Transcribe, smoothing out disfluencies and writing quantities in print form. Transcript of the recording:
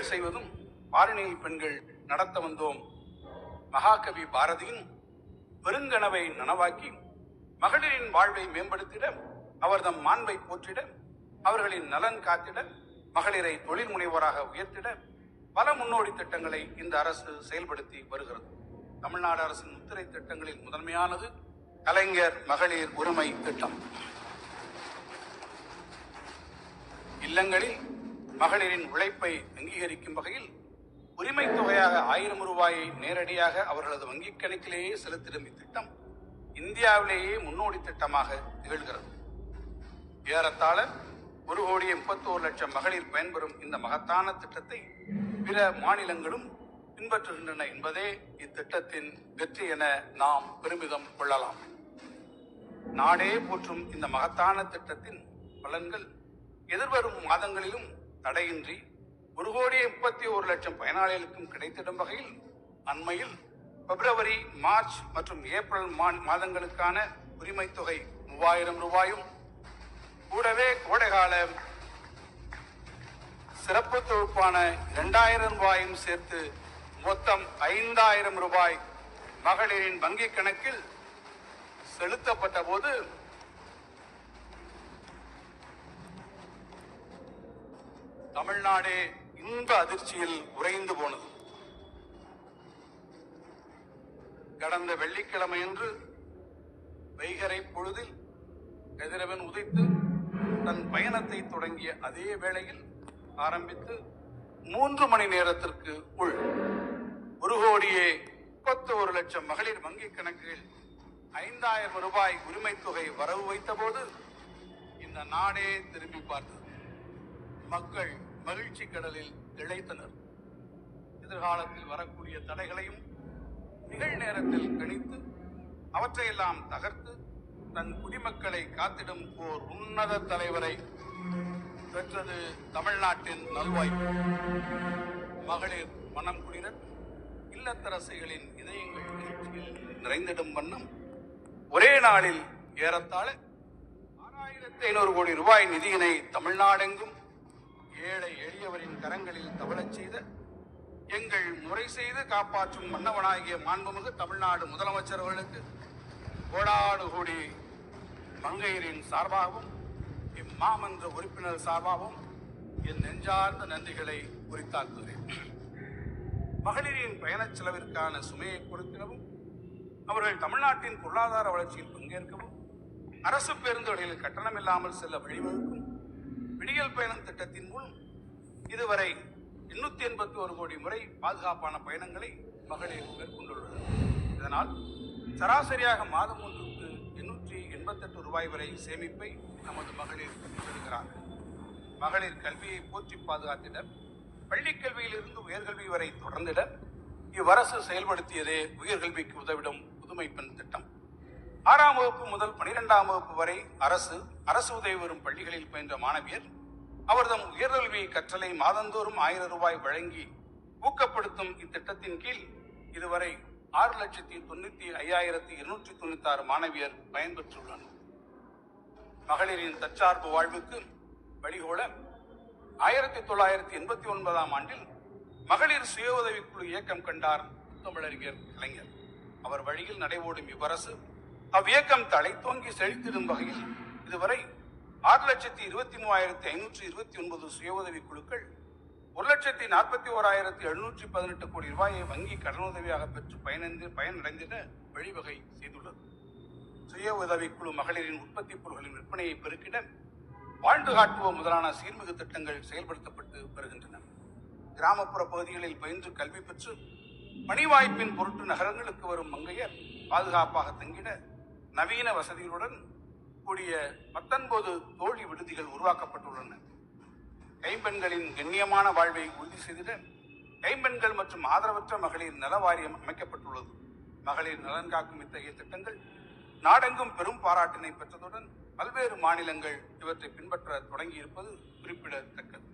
செய்வதும் பாரினில் பெண்கள் நடத்த வந்தோம். மகாகவி பாரதியின் பெருங்கனவை நனவாக்கி மகளிரின் வாழ்வை மேம்படுத்திட, அவர்தம் மாண்பை போற்றிட, அவர்களின் நலன் காத்திட, மகளிரை தொழில் முனைவோராக உயர்த்திட பல முன்னோடி திட்டங்களை இந்த அரசு செயல்படுத்தி வருகிறது. தமிழ்நாடு அரசின் முத்திரை திட்டங்களில் முதன்மையானது கலைஞர் மகளிர் உரிமை திட்டம். இல்லங்களில் மகளிரின் உழைப்பை அங்கீகரிக்கும் வகையில் உரிமை தொகையாக 1000 ரூபாயை நேரடியாக அவர்களது வங்கிக் கணக்கிலேயே செலுத்திடும் இத்திட்டம் இந்தியாவிலேயே முன்னோடி திட்டமாக திகழ்கிறது. ஏறத்தாழ 1,31,00,000 மகளிர் பயன்பெறும் இந்த மகத்தான திட்டத்தை பிற மாநிலங்களும் பின்பற்றுகின்றன என்பதே இத்திட்டத்தின் வெற்றி என நாம் பெருமிதம் கொள்ளலாம். நாடே போற்றும் இந்த மகத்தான திட்டத்தின் பலன்கள் எதிர்வரும் மாதங்களிலும் தடையின்றி 1,31,00,000 பயனாளிகளுக்கும் கிடைத்திடும் வகையில் அண்மையில் பிப்ரவரி, மார்ச் மற்றும் ஏப்ரல் மாதங்களுக்கான உரிமை தொகை 3000 ரூபாயும், கூடவே கோடைகால சிறப்பு தொகுப்பான 2000 ரூபாயும் சேர்த்து மொத்தம் 5000 ரூபாய் மகளிரின் வங்கிக் கணக்கில் செலுத்தப்பட்ட போது தமிழ்நாடே இன்ப அதிர்ச்சியில் உறைந்து போனது. கடந்த வெள்ளிக்கிழமையன்று வைகரை பொழுதில் கதிரவன் உதித்து தன் பயணத்தை தொடங்கிய அதே வேளையில் ஆரம்பித்து 3 மணி நேரத்திற்கு உள் 1,31,00,000 மகளிர் வங்கிக் கணக்குகள் 5000 ரூபாய் உரிமை தொகை வரவு வைத்த போது இந்த நாடே திரும்பி பார்த்தது. மக்கள் மகிழ்ச்சி கடலில் திளைத்தனர். எதிர்காலத்தில் வரக்கூடிய தடைகளையும் நிகழ்நேரத்தில் கணித்து அவற்றையெல்லாம் தகர்த்து தன் குடிமக்களை காத்திடும் ஓர் உன்னத தலைவரை பெற்றது தமிழ்நாட்டின் நல்வாய்ப்பு. மகளிர் மனம் குளிர இல்லத்தரசிகளின் இதயங்கள் மகிழ்ச்சியில் நிறைந்திடும் வண்ணம் ஒரே நாளில் ஏறத்தாழ 6500 கோடி ரூபாய் நிதியினை தமிழ்நாடெங்கும் ஏழை எளியவரின் கரங்களில் தவழச் செய்த எங்கள் முறை செய்து காப்பாற்றும் மன்னவனாகிய மாண்புமிகு தமிழ்நாடு முதலமைச்சர் அவர்களுக்கு கோடாடு கோடி மங்கையரின் சார்பாகவும் இம்மாமன்ற உறுப்பினர் சார்பாகவும் என் நெஞ்சார்ந்த நன்றிகளை உரித்தாக்குகிறேன். மகளிரின் பயணச் செலவிற்கான சுமையை கொடுத்திடவும், அவர்கள் தமிழ்நாட்டின் பொருளாதார வளர்ச்சியில் பங்கேற்கவும், அரசு பேருந்துகளில் கட்டணம் இல்லாமல் செல்ல வழிவகுக்கும் விடியல் பயணம் திட்டத்தின் மூலம் இதுவரை 881 கோடி முறை பாதுகாப்பான பயணங்களை மகளிர் மேற்கொண்டுள்ளனர். இதனால் சராசரியாக மாதம் ஒன்றுக்கு 888 ரூபாய் வரை சேமிப்பை நமது மகளிர் பெறுகிறார்கள். மகளிர் கல்வியை போற்றி பாதுகாத்திட, பள்ளிக் கல்வியிலிருந்து உயர்கல்வி வரை தொடர்ந்திட இவ்வரசு செயல்படுத்தியதே உயர்கல்விக்கு உதவிடும் புதுமை பெண் திட்டம். 6ஆம் வகுப்பு முதல் 12ஆம் வகுப்பு வரை அரசு உதவி வரும் பள்ளிகளில் பயின்ற மாணவியர் அவர்தம் உயர்கல்வி கற்றலை மாதந்தோறும் 1000 ரூபாய் வழங்கி ஊக்கப்படுத்தும் இத்திட்டத்தின் கீழ் இதுவரை 6,95,296 மாணவியர் பயன்பெற்றுள்ளனர். மகளிரின் தற்சார்பு வாழ்வுக்கு வழிகோல 1989ஆம் ஆண்டில் மகளிர் சுய உதவிக்குழு இயக்கம் கண்டார் தமிழறிஞர் கலைஞர். அவர் வழியில் நடைபோடும் இவ்வரசு அவ்வியக்கம் தழைத்தோங்கி செழித்திடும் வகையில் இதுவரை 6,23,529 சுய உதவி குழுக்கள் 1,41,718 கோடி ரூபாயை வங்கி கடனுதவியாக பெற்று பயனடைந்திட வழிவகை செய்துள்ளது. சுய உதவிக்குழு மகளிரின் உற்பத்தி பொருட்களின் விற்பனையை பெருக்கிட வாழ்ந்து காட்டுவோம் முதலான சீர்மிகு திட்டங்கள் செயல்படுத்தப்பட்டு வருகின்றன. கிராமப்புற பகுதிகளில் பயின்று கல்வி பெற்று பணி வாய்ப்பின் பொருட்டு நகரங்களுக்கு வரும் மங்கையர் பாதுகாப்பாக தங்கிட நவீன வசதிகளுடன் கூடிய 19 தோழி விடுதிகள் உருவாக்கப்பட்டுள்ளன. கைம்பெண்களின் கண்ணியமான வாழ்வை உறுதி செய்திட கைம்பெண்கள் மற்றும் ஆதரவற்ற மகளிர் நல வாரியம் அமைக்கப்பட்டுள்ளது. மகளிர் நலன் காக்கும் இத்தகைய திட்டங்கள் நாடெங்கும் பெரும் பாராட்டினை பெற்றதுடன் பல்வேறு மாநிலங்கள் இவற்றை பின்பற்ற தொடங்கி இருப்பது குறிப்பிடத்தக்கது.